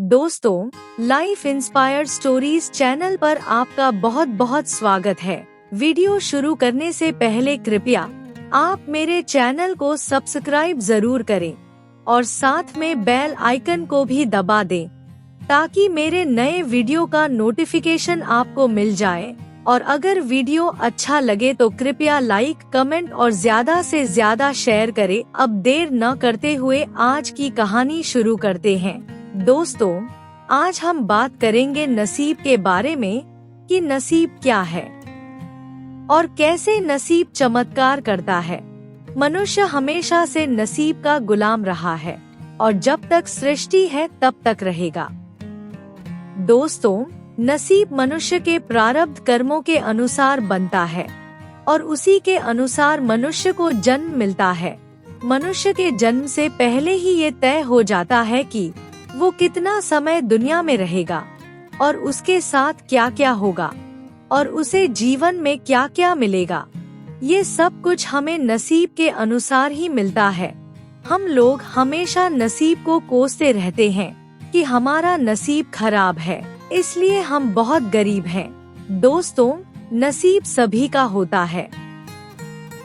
दोस्तों, life inspired stories channel पर आपका बहुत बहुत स्वागत है। वीडियो शुरू करने से पहले कृपया आप मेरे चैनल को सब्सक्राइब जरूर करें और साथ में बेल आइकन को भी दबा दें ताकि मेरे नए वीडियो का नोटिफिकेशन आपको मिल जाए। और अगर वीडियो अच्छा लगे तो कृपया लाइक, कमेंट और ज्यादा से ज्यादा शेयर करें। अब देर न करते हुए आज की कहानी शुरू करते हैं। दोस्तों, आज हम बात करेंगे नसीब के बारे में कि नसीब क्या है और कैसे नसीब चमत्कार करता है। मनुष्य हमेशा से नसीब का गुलाम रहा है और जब तक सृष्टि है तब तक रहेगा। दोस्तों, नसीब मनुष्य के प्रारब्ध कर्मों के अनुसार बनता है और उसी के अनुसार मनुष्य को जन्म मिलता है। मनुष्य के जन्म से पहले ही ये तय हो जाता है कि वो कितना समय दुनिया में रहेगा और उसके साथ क्या क्या होगा और उसे जीवन में क्या क्या मिलेगा। ये सब कुछ हमें नसीब के अनुसार ही मिलता है। हम लोग हमेशा नसीब को कोसते रहते हैं कि हमारा नसीब खराब है, इसलिए हम बहुत गरीब हैं। दोस्तों, नसीब सभी का होता है,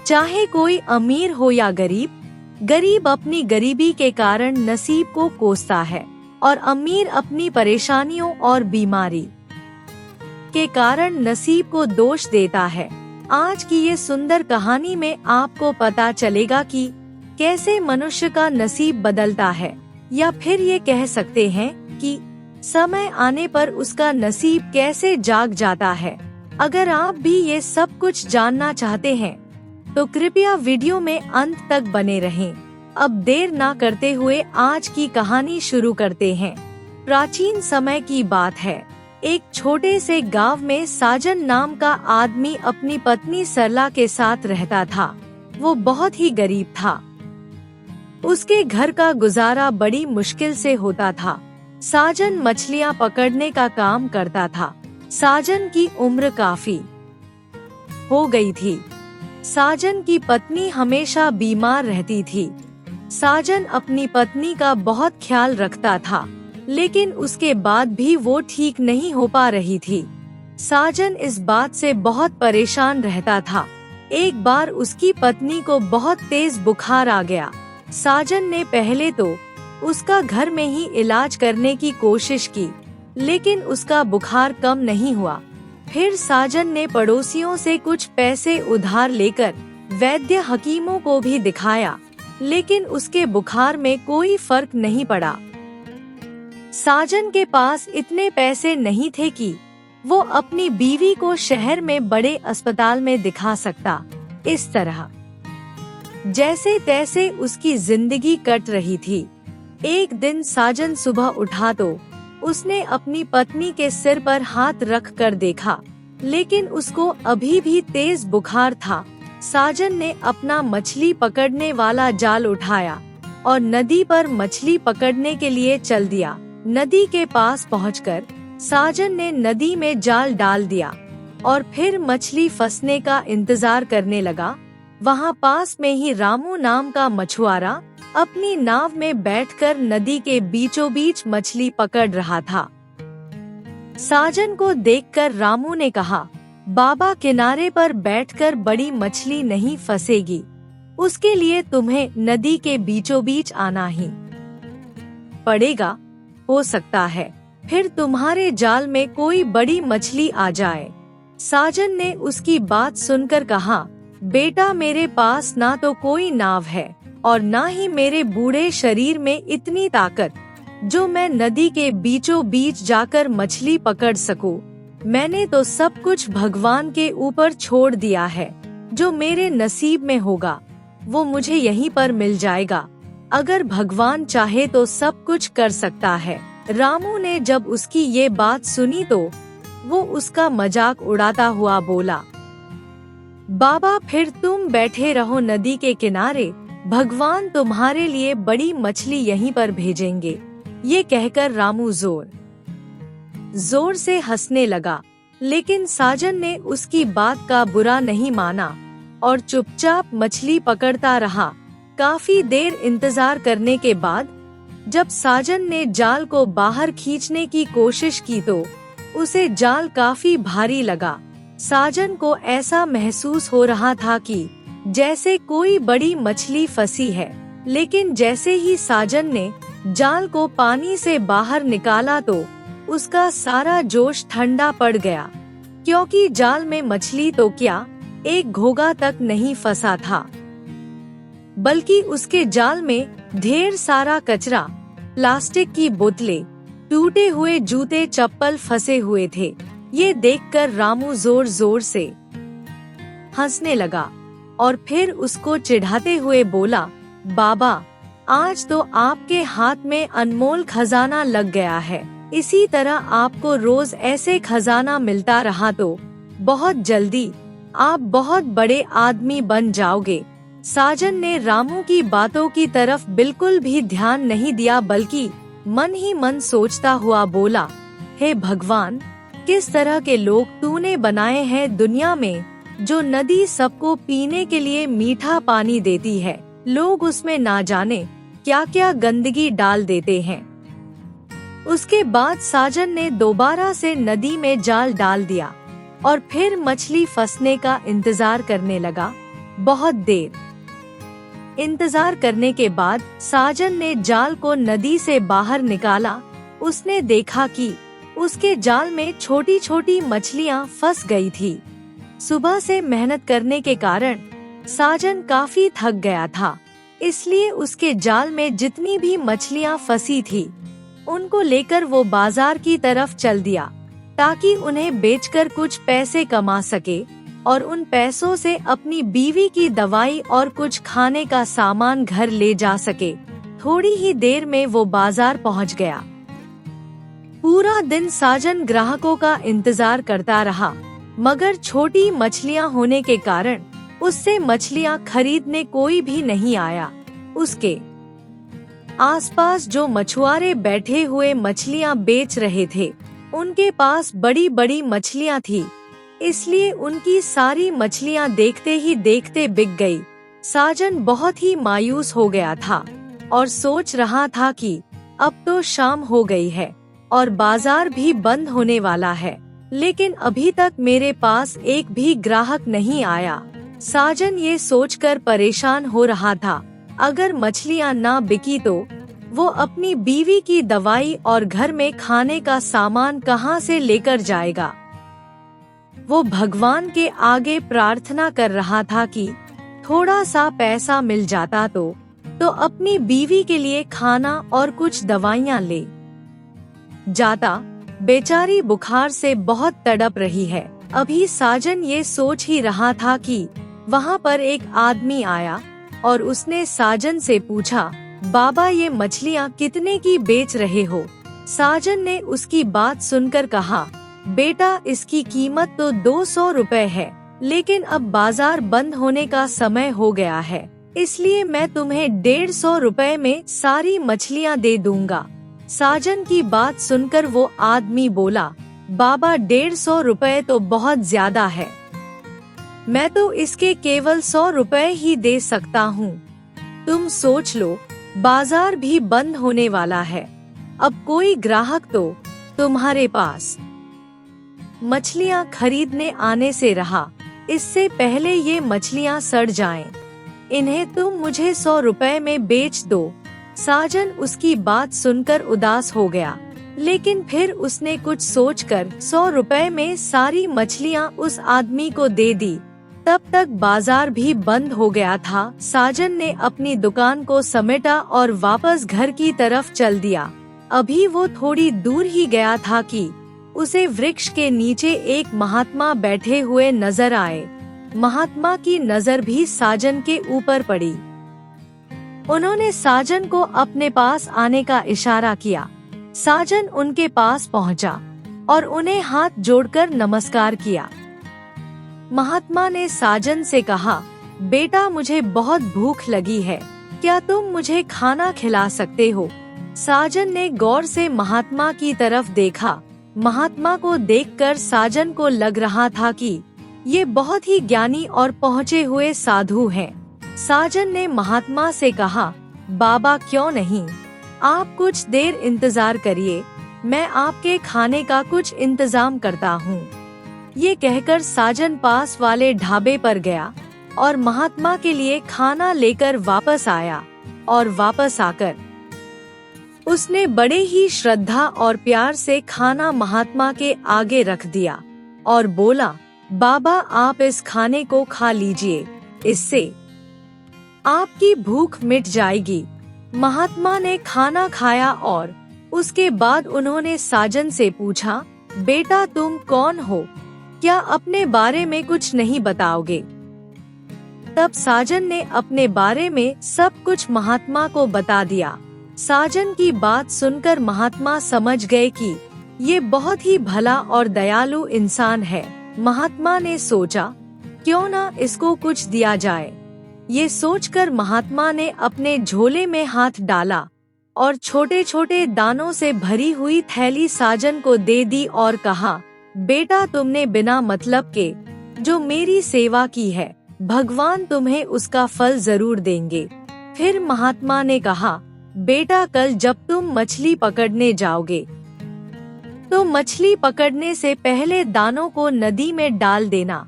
चाहे कोई अमीर हो या गरीब अपनी गरीबी के कारण नसीब को कोसता है और अमीर अपनी परेशानियों और बीमारी के कारण नसीब को दोष देता है। आज की ये सुंदर कहानी में आपको पता चलेगा कि कैसे मनुष्य का नसीब बदलता है, या फिर ये कह सकते हैं कि समय आने पर उसका नसीब कैसे जाग जाता है। अगर आप भी ये सब कुछ जानना चाहते हैं तो कृपया वीडियो में अंत तक बने रहें। अब देर ना करते हुए आज की कहानी शुरू करते हैं। प्राचीन समय की बात है। एक छोटे से गांव में साजन नाम का आदमी अपनी पत्नी सरला के साथ रहता था। वो बहुत ही गरीब था। उसके घर का गुजारा बड़ी मुश्किल से होता था। साजन मछलियाँ पकड़ने का काम करता था। साजन की उम्र काफी हो गई थी। साजन की पत्नी हमेशा बीमार रहती थी। साजन अपनी पत्नी का बहुत ख्याल रखता था, लेकिन उसके बाद भी वो ठीक नहीं हो पा रही थी। साजन इस बात से बहुत परेशान रहता था। एक बार उसकी पत्नी को बहुत तेज बुखार आ गया। साजन ने पहले तो उसका घर में ही इलाज करने की कोशिश की, लेकिन उसका बुखार कम नहीं हुआ। फिर साजन ने पड़ोसियों से कुछ पैसे उधार लेकर वैद्य हकीमों को भी दिखाया, लेकिन उसके बुखार में कोई फर्क नहीं पड़ा। साजन के पास इतने पैसे नहीं थे कि वो अपनी बीवी को शहर में बड़े अस्पताल में दिखा सकता। इस तरह जैसे तैसे उसकी जिंदगी कट रही थी। एक दिन साजन सुबह उठा तो उसने अपनी पत्नी के सिर पर हाथ रख कर देखा, लेकिन उसको अभी भी तेज बुखार था। साजन ने अपना मछली पकड़ने वाला जाल उठाया और नदी पर मछली पकड़ने के लिए चल दिया। नदी के पास पहुंचकर साजन ने नदी में जाल डाल दिया और फिर मछली फंसने का इंतजार करने लगा। वहां पास में ही रामू नाम का मछुआरा अपनी नाव में बैठकर नदी के बीचों बीच मछली पकड़ रहा था। साजन को देखकर रामू ने कहा, बाबा, किनारे पर बैठकर बड़ी मछली नहीं फंसेगी, उसके लिए तुम्हें नदी के बीचों बीच आना ही पड़ेगा। हो सकता है फिर तुम्हारे जाल में कोई बड़ी मछली आ जाए। साजन ने उसकी बात सुनकर कहा, बेटा, मेरे पास ना तो कोई नाव है और ना ही मेरे बूढ़े शरीर में इतनी ताकत जो मैं नदी के बीचों बीच जाकर मछली पकड़ सकूं। मैंने तो सब कुछ भगवान के ऊपर छोड़ दिया है। जो मेरे नसीब में होगा वो मुझे यहीं पर मिल जाएगा। अगर भगवान चाहे तो सब कुछ कर सकता है। रामू ने जब उसकी ये बात सुनी तो वो उसका मजाक उड़ाता हुआ बोला, बाबा, फिर तुम बैठे रहो नदी के किनारे, भगवान तुम्हारे लिए बड़ी मछली यहीं पर भेजेंगे। ये कहकर रामू जोर से हंसने लगा, लेकिन साजन ने उसकी बात का बुरा नहीं माना और चुपचाप मछली पकड़ता रहा। काफी देर इंतजार करने के बाद जब साजन ने जाल को बाहर खींचने की कोशिश की तो उसे जाल काफी भारी लगा। साजन को ऐसा महसूस हो रहा था कि जैसे कोई बड़ी मछली फंसी है, लेकिन जैसे ही साजन ने जाल को पानी से बाहर निकाला तो उसका सारा जोश ठंडा पड़ गया, क्योंकि जाल में मछली तो क्या, एक घोंघा तक नहीं फंसा था, बल्कि उसके जाल में ढेर सारा कचरा, प्लास्टिक की बोतलें, टूटे हुए जूते चप्पल फंसे हुए थे। ये देखकर रामू जोर जोर से हंसने लगा और फिर उसको चिढ़ाते हुए बोला, बाबा, आज तो आपके हाथ में अनमोल खजाना लग गया है। इसी तरह आपको रोज ऐसे खजाना मिलता रहा तो बहुत जल्दी आप बहुत बड़े आदमी बन जाओगे। साजन ने रामू की बातों की तरफ बिल्कुल भी ध्यान नहीं दिया, बल्कि मन ही मन सोचता हुआ बोला, हे भगवान, किस तरह के लोग तूने बनाए हैं दुनिया में। जो नदी सबको पीने के लिए मीठा पानी देती है, लोग उसमें ना जाने क्या क्या गंदगी डाल देते हैं। उसके बाद साजन ने दोबारा से नदी में जाल डाल दिया और फिर मछली फंसने का इंतजार करने लगा। बहुत देर इंतजार करने के बाद साजन ने जाल को नदी से बाहर निकाला। उसने देखा कि उसके जाल में छोटी छोटी मछलियां फंस गई थी। सुबह से मेहनत करने के कारण साजन काफी थक गया था, इसलिए उसके जाल में जितनी भी मछलियां फंसी थी उनको लेकर वो बाजार की तरफ चल दिया, ताकि उन्हें बेचकर कुछ पैसे कमा सके और उन पैसों से अपनी बीवी की दवाई और कुछ खाने का सामान घर ले जा सके। थोड़ी ही देर में वो बाजार पहुंच गया। पूरा दिन साजन ग्राहकों का इंतजार करता रहा, मगर छोटी मछलियां होने के कारण उससे मछलियां खरीदने कोई भी नहीं आया। उसके आसपास जो मछुआरे बैठे हुए मछलियां बेच रहे थे, उनके पास बड़ी बड़ी मछलियां थी, इसलिए उनकी सारी मछलियां देखते ही देखते बिक गई। साजन बहुत ही मायूस हो गया था और सोच रहा था कि अब तो शाम हो गई है और बाजार भी बंद होने वाला है, लेकिन अभी तक मेरे पास एक भी ग्राहक नहीं आया। साजन ये सोचकर परेशान हो रहा था, अगर मछलियां ना बिकी तो वो अपनी बीवी की दवाई और घर में खाने का सामान कहां से लेकर जाएगा। वो भगवान के आगे प्रार्थना कर रहा था कि थोड़ा सा पैसा मिल जाता तो अपनी बीवी के लिए खाना और कुछ दवाइयाँ ले जाता। बेचारी बुखार से बहुत तड़प रही है। अभी साजन ये सोच ही रहा था कि वहाँ पर एक आदमी आया और उसने साजन से पूछा, बाबा, ये मछलियाँ कितने की बेच रहे हो? साजन ने उसकी बात सुनकर कहा, बेटा, इसकी कीमत तो 200 रुपए है, लेकिन अब बाजार बंद होने का समय हो गया है, इसलिए मैं तुम्हें 150 रुपए में सारी मछलियाँ दे दूंगा। साजन की बात सुनकर वो आदमी बोला, बाबा, 150 रुपए तो बहुत ज्यादा है, मैं तो इसके केवल 100 रुपए ही दे सकता हूँ। तुम सोच लो, बाजार भी बंद होने वाला है, अब कोई ग्राहक तो तुम्हारे पास मछलियाँ खरीदने आने से रहा, इससे पहले ये मछलियाँ सड़ जाएं, इन्हें तुम मुझे 100 रुपए में बेच दो। साजन उसकी बात सुनकर उदास हो गया, लेकिन फिर उसने कुछ सोचकर 100 रुपए में सारी मछलियाँ उस आदमी को दे दी। तब तक बाजार भी बंद हो गया था। साजन ने अपनी दुकान को समेटा और वापस घर की तरफ चल दिया। अभी वो थोड़ी दूर ही गया था कि उसे वृक्ष के नीचे एक महात्मा बैठे हुए नजर आए। महात्मा की नजर भी साजन के ऊपर पड़ी। उन्होंने साजन को अपने पास आने का इशारा किया। साजन उनके पास पहुंचा और उन्हें हाथ जोड़कर नमस्कार किया। महात्मा ने साजन से कहा, बेटा, मुझे बहुत भूख लगी है, क्या तुम मुझे खाना खिला सकते हो? साजन ने गौर से महात्मा की तरफ देखा। महात्मा को देखकर साजन को लग रहा था कि ये बहुत ही ज्ञानी और पहुँचे हुए साधु हैं। साजन ने महात्मा से कहा, बाबा, क्यों नहीं, आप कुछ देर इंतजार करिए, मैं आपके खाने का कुछ इंतजाम करता हूँ। ये कहकर साजन पास वाले ढाबे पर गया और महात्मा के लिए खाना लेकर वापस आया और वापस आकर उसने बड़े ही श्रद्धा और प्यार से खाना महात्मा के आगे रख दिया और बोला, बाबा आप इस खाने को खा लीजिए, इससे आपकी भूख मिट जाएगी। महात्मा ने खाना खाया और उसके बाद उन्होंने साजन से पूछा, बेटा तुम कौन हो, क्या अपने बारे में कुछ नहीं बताओगे? तब साजन ने अपने बारे में सब कुछ महात्मा को बता दिया। साजन की बात सुनकर महात्मा समझ गए कि ये बहुत ही भला और दयालु इंसान है। महात्मा ने सोचा, क्यों ना इसको कुछ दिया जाए। ये सोचकर महात्मा ने अपने झोले में हाथ डाला और छोटे छोटे दानों से भरी हुई थैली साजन को दे दी और कहा, बेटा तुमने बिना मतलब के जो मेरी सेवा की है, भगवान तुम्हें उसका फल जरूर देंगे। फिर महात्मा ने कहा, बेटा कल जब तुम मछली पकड़ने जाओगे तो मछली पकड़ने से पहले दानों को नदी में डाल देना।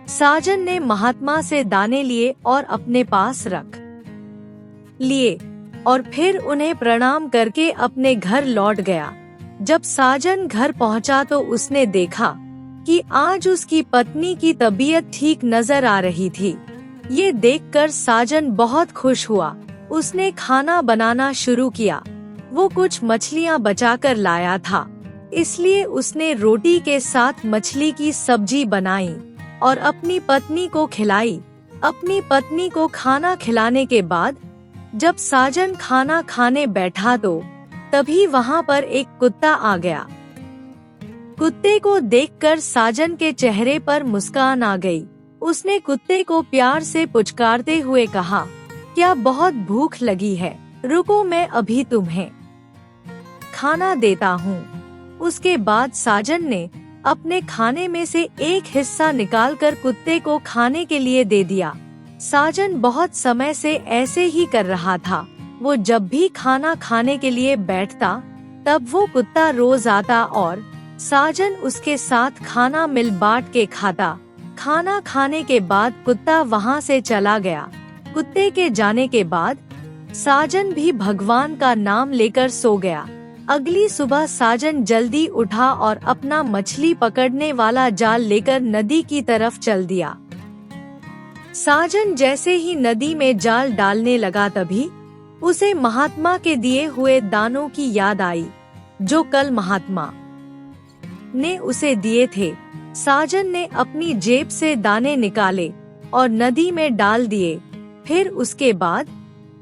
साजन ने महात्मा से दाने लिए और अपने पास रख लिए और फिर उन्हें प्रणाम करके अपने घर लौट गया। जब साजन घर पहुंचा तो उसने देखा कि आज उसकी पत्नी की तबीयत ठीक नजर आ रही थी। ये देखकर साजन बहुत खुश हुआ। उसने खाना बनाना शुरू किया। वो कुछ मछलियाँ बचाकर लाया था, इसलिए उसने रोटी के साथ मछली की सब्जी बनाई और अपनी पत्नी को खिलाई। अपनी पत्नी को खाना खिलाने के बाद जब साजन खाना खाने बैठा तो तभी वहाँ पर एक कुत्ता आ गया। कुत्ते को देखकर साजन के चेहरे पर मुस्कान आ गई। उसने कुत्ते को प्यार से पुचकारते हुए कहा, क्या बहुत भूख लगी है, रुको मैं अभी तुम्हें खाना देता हूँ। उसके बाद साजन ने अपने खाने में से एक हिस्सा निकालकर कुत्ते को खाने के लिए दे दिया। साजन बहुत समय से ऐसे ही कर रहा था। वो जब भी खाना खाने के लिए बैठता तब वो कुत्ता रोज आता और साजन उसके साथ खाना मिल बांट के खाता। खाना खाने के बाद कुत्ता वहाँ से चला गया। कुत्ते के जाने के बाद साजन भी भगवान का नाम लेकर सो गया। अगली सुबह साजन जल्दी उठा और अपना मछली पकड़ने वाला जाल लेकर नदी की तरफ चल दिया। साजन जैसे ही नदी में जाल डालने लगा तभी उसे महात्मा के दिए हुए दानों की याद आई, जो कल महात्मा ने उसे दिए थे। साजन ने अपनी जेब से दाने निकाले और नदी में डाल दिए। फिर उसके बाद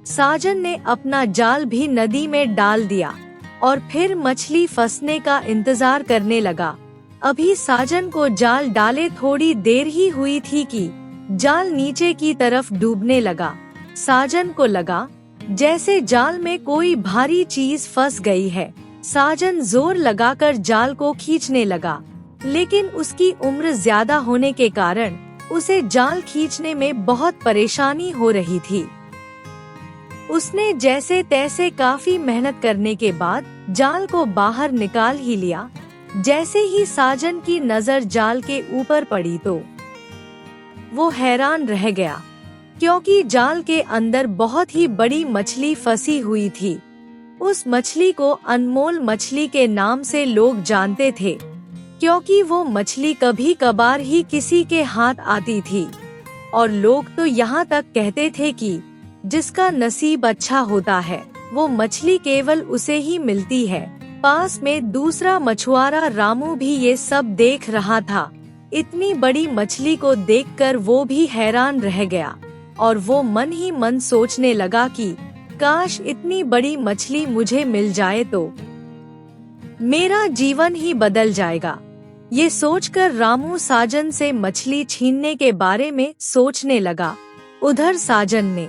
साजन ने अपना जाल भी नदी में डाल दिया और फिर मछली फंसने का इंतजार करने लगा। अभी साजन को जाल डाले थोड़ी देर ही हुई थी कि जाल नीचे की तरफ डूबने लगा। साजन को लगा जैसे जाल में कोई भारी चीज फंस गई है। साजन जोर लगाकर जाल को खींचने लगा, लेकिन उसकी उम्र ज्यादा होने के कारण उसे जाल खींचने में बहुत परेशानी हो रही थी। उसने जैसे तैसे काफी मेहनत करने के बाद जाल को बाहर निकाल ही लिया। जैसे ही साजन की नजर जाल के ऊपर पड़ी तो वो हैरान रह गया, क्योंकि जाल के अंदर बहुत ही बड़ी मछली फंसी हुई थी। उस मछली को अनमोल मछली के नाम से लोग जानते थे, क्योंकि वो मछली कभी कभार ही किसी के हाथ आती थी और लोग तो यहाँ तक कहते थे कि जिसका नसीब अच्छा होता है वो मछली केवल उसे ही मिलती है। पास में दूसरा मछुआरा रामू भी ये सब देख रहा था। इतनी बड़ी मछली को देखकर वो भी हैरान रह गया और वो मन ही मन सोचने लगा कि काश इतनी बड़ी मछली मुझे मिल जाए तो मेरा जीवन ही बदल जाएगा। ये सोचकर रामू साजन से मछली छीनने के बारे में सोचने लगा। उधर साजन ने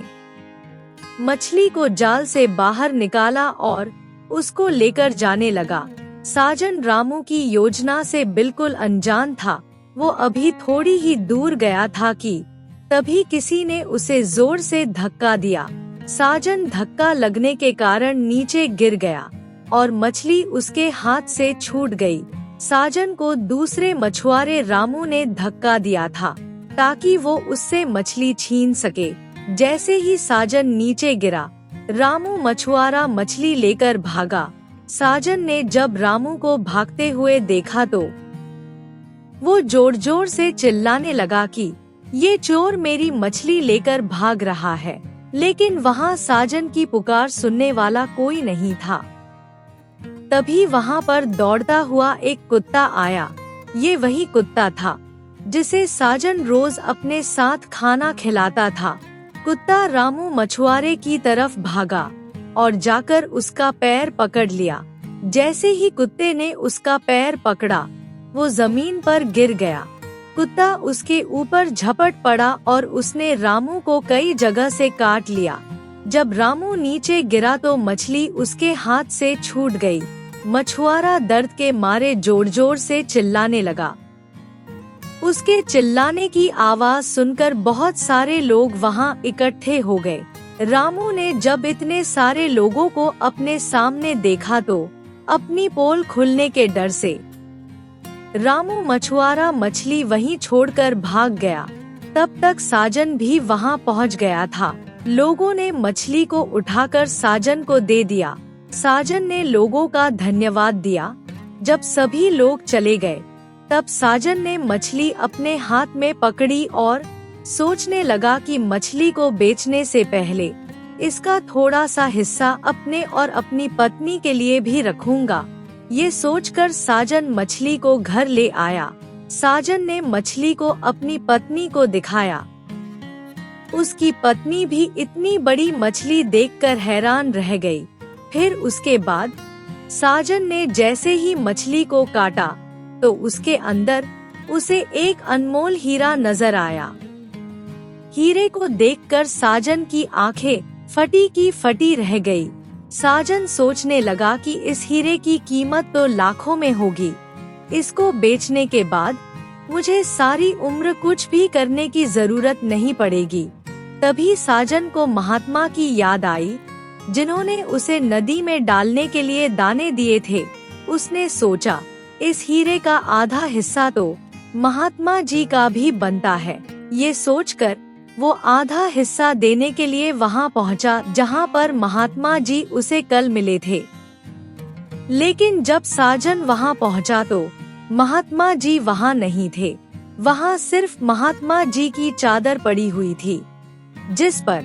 मछली को जाल से बाहर निकाला और उसको लेकर जाने लगा। साजन रामू की योजना से बिल्कुल अनजान था। वो अभी थोड़ी ही दूर गया था कि तभी किसी ने उसे जोर से धक्का दिया। साजन धक्का लगने के कारण नीचे गिर गया और मछली उसके हाथ से छूट गई। साजन को दूसरे मछुआरे रामू ने धक्का दिया था ताकि वो उससे मछली छीन सके। जैसे ही साजन नीचे गिरा, रामू मछुआरा मछली लेकर भागा। साजन ने जब रामू को भागते हुए देखा तो वो जोर जोर से चिल्लाने लगा कि ये चोर मेरी मछली लेकर भाग रहा है, लेकिन वहाँ साजन की पुकार सुनने वाला कोई नहीं था। तभी वहाँ पर दौड़ता हुआ एक कुत्ता आया। ये वही कुत्ता था जिसे साजन रोज अपने साथ खाना खिलाता था। कुत्ता रामू मछुआरे की तरफ भागा और जाकर उसका पैर पकड़ लिया। जैसे ही कुत्ते ने उसका पैर पकड़ा, वो जमीन पर गिर गया। कुत्ता उसके ऊपर झपट पड़ा और उसने रामू को कई जगह से काट लिया। जब रामू नीचे गिरा तो मछली उसके हाथ से छूट गई। मछुआरा दर्द के मारे जोर जोर से चिल्लाने लगा। उसके चिल्लाने की आवाज सुनकर बहुत सारे लोग वहां इकट्ठे हो गए। रामू ने जब इतने सारे लोगों को अपने सामने देखा तो अपनी पोल खुलने के डर से रामू मछुआरा मछली वहीं छोड़कर भाग गया। तब तक साजन भी वहां पहुंच गया था। लोगों ने मछली को उठाकर साजन को दे दिया। साजन ने लोगों का धन्यवाद दिया। जब सभी लोग चले गए, तब साजन ने मछली अपने हाथ में पकड़ी और सोचने लगा कि मछली को बेचने से पहले इसका थोड़ा सा हिस्सा अपने और अपनी पत्नी के लिए भी रखूंगा। ये सोचकर साजन मछली को घर ले आया। साजन ने मछली को अपनी पत्नी को दिखाया। उसकी पत्नी भी इतनी बड़ी मछली देखकर हैरान रह गई। फिर उसके बाद साजन ने जैसे ही मछली को काटा तो उसके अंदर उसे एक अनमोल हीरा नजर आया। हीरे को देखकर साजन की आंखें फटी की फटी रह गई। साजन सोचने लगा कि इस हीरे की कीमत तो लाखों में होगी। इसको बेचने के बाद मुझे सारी उम्र कुछ भी करने की जरूरत नहीं पड़ेगी। तभी साजन को महात्मा की याद आई, जिन्होंने उसे नदी में डालने के लिए दाने दिए थे। उसने सोचा, इस हीरे का आधा हिस्सा तो महात्मा जी का भी बनता है। ये सोचकर वो आधा हिस्सा देने के लिए वहां पहुंचा जहां पर महात्मा जी उसे कल मिले थे। लेकिन जब साजन वहां पहुंचा तो महात्मा जी वहां नहीं थे। वहां सिर्फ महात्मा जी की चादर पड़ी हुई थी, जिस पर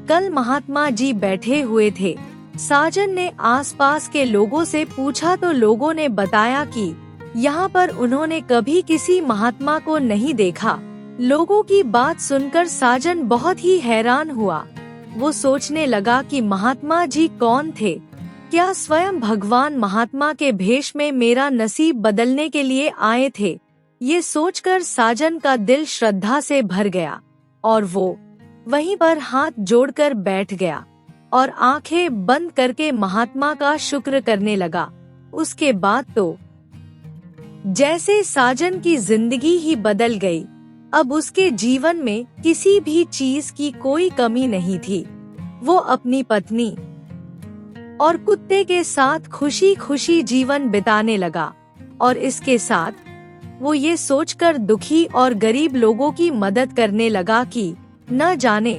कल महात्मा जी बैठे हुए थे। साजन ने आसपास के लोगों से पूछा तो लोगों ने बताया कि यहाँ पर उन्होंने कभी किसी महात्मा को नहीं देखा। लोगों की बात सुनकर साजन बहुत ही हैरान हुआ। वो सोचने लगा कि महात्मा जी कौन थे? क्या स्वयं भगवान महात्मा के भेष में मेरा नसीब बदलने के लिए आए थे? ये सोचकर साजन का दिल श्रद्धा से भर गया और वो वहीं पर हाथ जोड़कर बैठ गया और आंखें बंद करके महात्मा का शुक्र करने लगा। उसके बाद तो जैसे साजन की जिंदगी ही बदल गई। अब उसके जीवन में किसी भी चीज की कोई कमी नहीं थी। वो अपनी पत्नी और कुत्ते के साथ खुशी खुशी जीवन बिताने लगा और इसके साथ वो ये सोचकर दुखी और गरीब लोगों की मदद करने लगा कि न जाने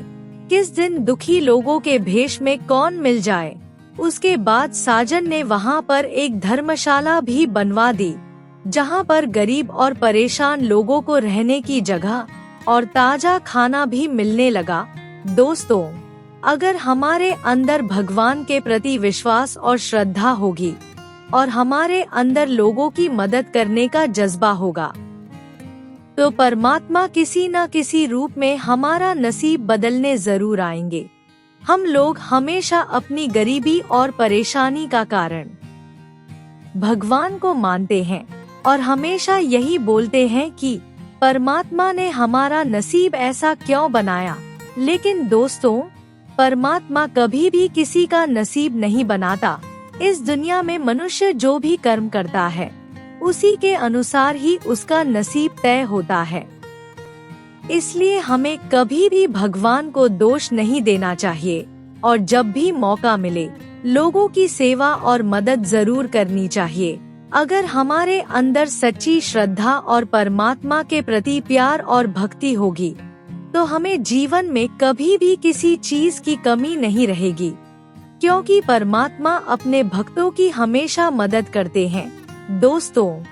किस दिन दुखी लोगों के भेष में कौन मिल जाए। उसके बाद साजन ने वहाँ पर एक धर्मशाला भी बनवा दी, जहाँ पर गरीब और परेशान लोगों को रहने की जगह और ताजा खाना भी मिलने लगा। दोस्तों, अगर हमारे अंदर भगवान के प्रति विश्वास और श्रद्धा होगी और हमारे अंदर लोगों की मदद करने का जज्बा होगा, तो परमात्मा किसी न किसी रूप में हमारा नसीब बदलने जरूर आएंगे। हम लोग हमेशा अपनी गरीबी और परेशानी का कारण भगवान को मानते हैं और हमेशा यही बोलते हैं कि परमात्मा ने हमारा नसीब ऐसा क्यों बनाया। लेकिन दोस्तों, परमात्मा कभी भी किसी का नसीब नहीं बनाता। इस दुनिया में मनुष्य जो भी कर्म करता है, उसी के अनुसार ही उसका नसीब तय होता है। इसलिए हमें कभी भी भगवान को दोष नहीं देना चाहिए और जब भी मौका मिले लोगों की सेवा और मदद जरूर करनी चाहिए। अगर हमारे अंदर सच्ची श्रद्धा और परमात्मा के प्रति प्यार और भक्ति होगी तो हमें जीवन में कभी भी किसी चीज की कमी नहीं रहेगी, क्योंकि परमात्मा अपने भक्तों की हमेशा मदद करते हैं। दोस्तों,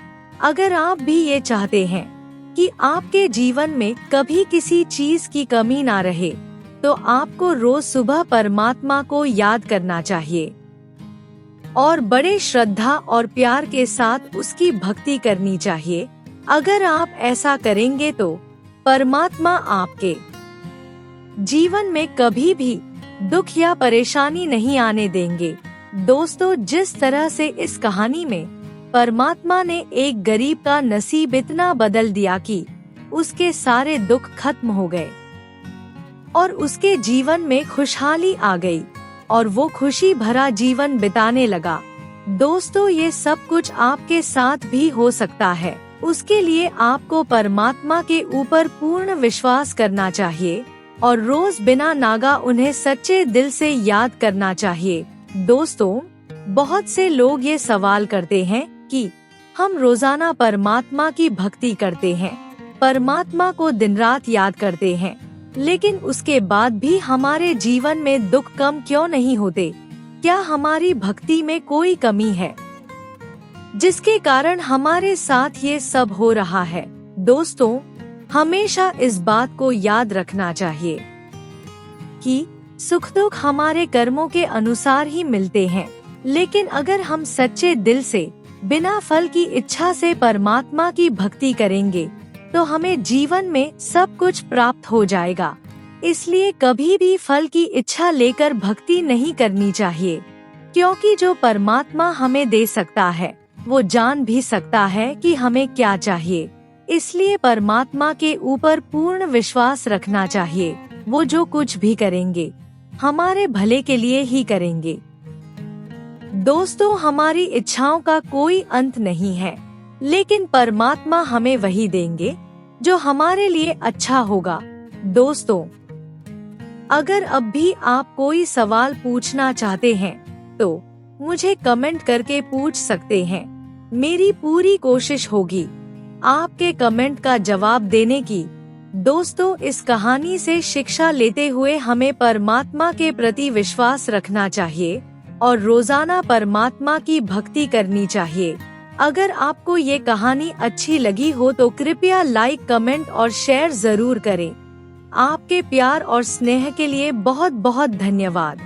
अगर आप भी ये चाहते हैं कि आपके जीवन में कभी किसी चीज की कमी ना रहे, तो आपको रोज सुबह परमात्मा को याद करना चाहिए और बड़े श्रद्धा और प्यार के साथ उसकी भक्ति करनी चाहिए। अगर आप ऐसा करेंगे तो परमात्मा आपके जीवन में कभी भी दुख या परेशानी नहीं आने देंगे। दोस्तों, जिस तरह से इस कहानी में परमात्मा ने एक गरीब का नसीब इतना बदल दिया कि उसके सारे दुख खत्म हो गए और उसके जीवन में खुशहाली आ गई और वो खुशी भरा जीवन बिताने लगा। दोस्तों, ये सब कुछ आपके साथ भी हो सकता है। उसके लिए आपको परमात्मा के ऊपर पूर्ण विश्वास करना चाहिए और रोज बिना नागा उन्हें सच्चे दिल से याद करना चाहिए। दोस्तों, बहुत से लोग ये सवाल करते हैं कि हम रोजाना परमात्मा की भक्ति करते हैं, परमात्मा को दिन रात याद करते हैं, लेकिन उसके बाद भी हमारे जीवन में दुख कम क्यों नहीं होते? क्या हमारी भक्ति में कोई कमी है जिसके कारण हमारे साथ ये सब हो रहा है? दोस्तों, हमेशा इस बात को याद रखना चाहिए कि सुख दुख हमारे कर्मों के अनुसार ही मिलते हैं, लेकिन अगर हम सच्चे दिल से बिना फल की इच्छा से परमात्मा की भक्ति करेंगे तो हमें जीवन में सब कुछ प्राप्त हो जाएगा। इसलिए कभी भी फल की इच्छा लेकर भक्ति नहीं करनी चाहिए, क्योंकि जो परमात्मा हमें दे सकता है वो जान भी सकता है कि हमें क्या चाहिए। इसलिए परमात्मा के ऊपर पूर्ण विश्वास रखना चाहिए। वो जो कुछ भी करेंगे हमारे भले के लिए ही करेंगे। दोस्तों, हमारी इच्छाओं का कोई अंत नहीं है, लेकिन परमात्मा हमें वही देंगे जो हमारे लिए अच्छा होगा। दोस्तों, अगर अब भी आप कोई सवाल पूछना चाहते हैं तो मुझे कमेंट करके पूछ सकते हैं। मेरी पूरी कोशिश होगी आपके कमेंट का जवाब देने की। दोस्तों, इस कहानी से शिक्षा लेते हुए हमें परमात्मा के प्रति विश्वास रखना चाहिए और रोजाना परमात्मा की भक्ति करनी चाहिए। अगर आपको ये कहानी अच्छी लगी हो तो कृपया लाइक, कमेंट और शेयर जरूर करें। आपके प्यार और स्नेह के लिए बहुत बहुत धन्यवाद।